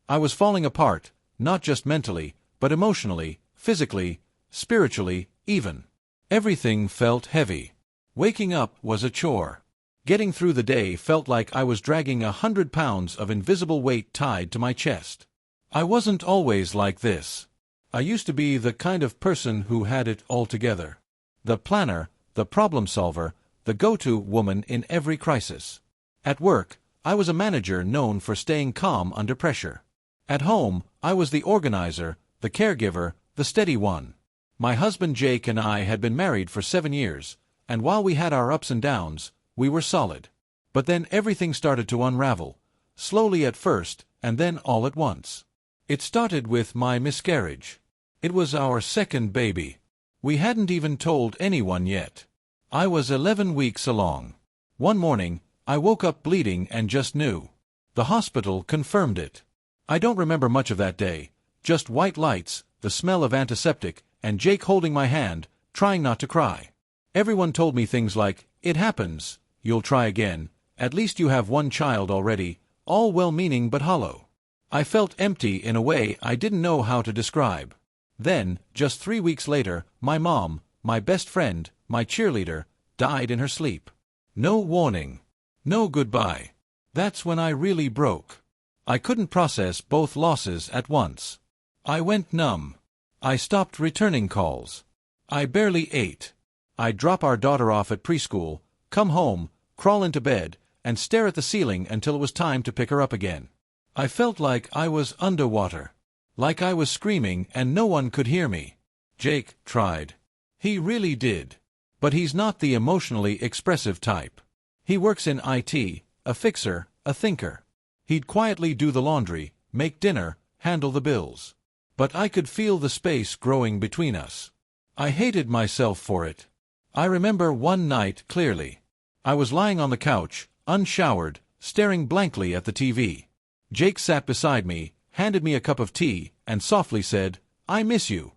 I was falling apart, not just mentally, but emotionally, physically, spiritually, even. Everything felt heavy. Waking up was a chore. Getting through the day felt like I was dragging 100 pounds of invisible weight tied to my chest. I wasn't always like this. I used to be the kind of person who had it all together. The planner, the problem solver, the go-to woman in every crisis. At work, I was a manager known for staying calm under pressure. At home, I was the organizer, the caregiver, the steady one. My husband Jake and I had been married for 7 years, and while we had our ups and downs, we were solid. But then everything started to unravel, slowly at first, and then all at once. It started with my miscarriage. It was our second baby. We hadn't even told anyone yet. I was 11 weeks along. One morning, I woke up bleeding and just knew. The hospital confirmed it. I don't remember much of that day, just white lights, the smell of antiseptic, and Jake holding my hand, trying not to cry. Everyone told me things like, "It happens, you'll try again, at least you have one child already," all well-meaning but hollow. I felt empty in a way I didn't know how to describe. Then, just 3 weeks later, my mom, my best friend, my cheerleader, died in her sleep. No warning. No goodbye. That's when I really broke. I couldn't process both losses at once. I went numb. I stopped returning calls. I barely ate. I'd drop our daughter off at preschool, come home, crawl into bed, and stare at the ceiling until it was time to pick her up again. I felt like I was underwater. Like I was screaming and no one could hear me. Jake tried. He really did. But he's not the emotionally expressive type. He works in IT, a fixer, a thinker. He'd quietly do the laundry, make dinner, handle the bills. But I could feel the space growing between us. I hated myself for it. I remember one night clearly. I was lying on the couch, unshowered, staring blankly at the TV. Jake sat beside me, handed me a cup of tea, and softly said, "I miss you."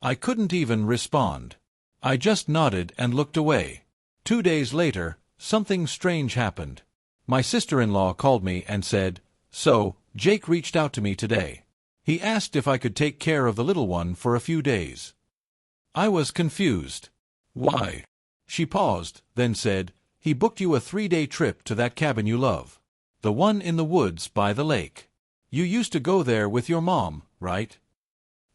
I couldn't even respond. I just nodded and looked away. 2 days later, something strange happened. My sister-in-law called me and said, "So, Jake reached out to me today. He asked if I could take care of the little one for a few days." I was confused. "Why?" She paused, then said, "He booked you a 3-day trip to that cabin you love. The one in the woods by the lake. You used to go there with your mom, right?"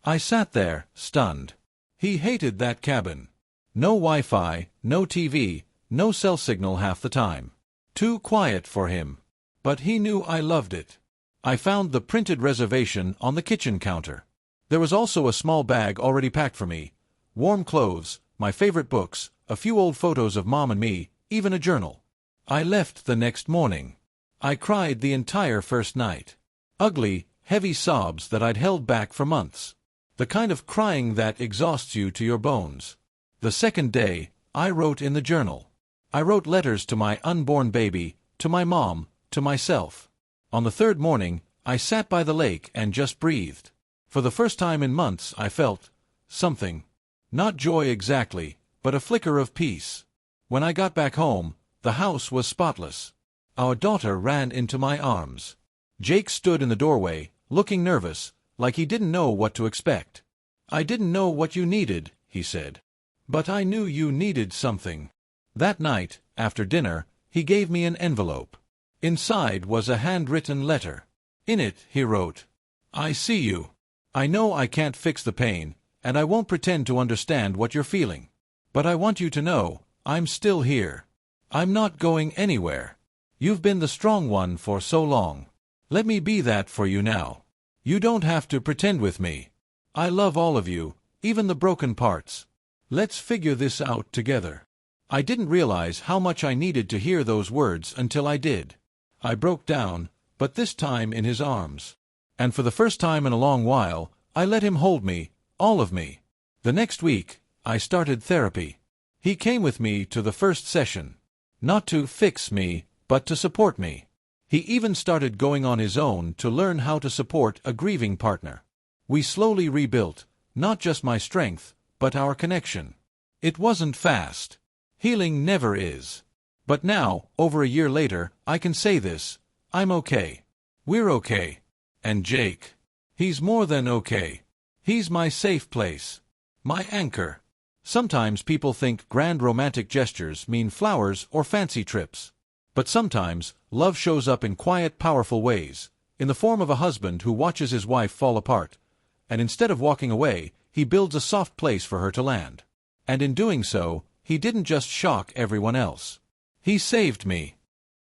I sat there, stunned. He hated that cabin. No Wi-Fi, no TV, no cell signal half the time. Too quiet for him. But he knew I loved it. I found the printed reservation on the kitchen counter. There was also a small bag already packed for me. Warm clothes, my favorite books, a few old photos of Mom and me, even a journal. I left the next morning. I cried the entire first night. Ugly, heavy sobs that I'd held back for months. The kind of crying that exhausts you to your bones. The second day, I wrote in the journal. I wrote letters to my unborn baby, to my mom, to myself. On the third morning, I sat by the lake and just breathed. For the first time in months I felt something. Not joy exactly, but a flicker of peace. When I got back home, the house was spotless. Our daughter ran into my arms. Jake stood in the doorway, looking nervous, like he didn't know what to expect. "I didn't know what you needed," he said. "But I knew you needed something." That night, after dinner, he gave me an envelope. Inside was a handwritten letter. In it, he wrote, "I see you. I know I can't fix the pain, and I won't pretend to understand what you're feeling. But I want you to know, I'm still here. I'm not going anywhere. You've been the strong one for so long. Let me be that for you now. You don't have to pretend with me. I love all of you, even the broken parts. Let's figure this out together." I didn't realize how much I needed to hear those words until I did. I broke down, but this time in his arms. And for the first time in a long while, I let him hold me, all of me. The next week, I started therapy. He came with me to the first session. Not to fix me, but to support me. He even started going on his own to learn how to support a grieving partner. We slowly rebuilt, not just my strength, but our connection. It wasn't fast. Healing never is. But now, over a year later, I can say this: I'm okay. We're okay. And Jake? He's more than okay. He's my safe place. My anchor. Sometimes people think grand romantic gestures mean flowers or fancy trips. But sometimes, love shows up in quiet, powerful ways, in the form of a husband who watches his wife fall apart, and instead of walking away, he builds a soft place for her to land. And in doing so, he didn't just shock everyone else. He saved me.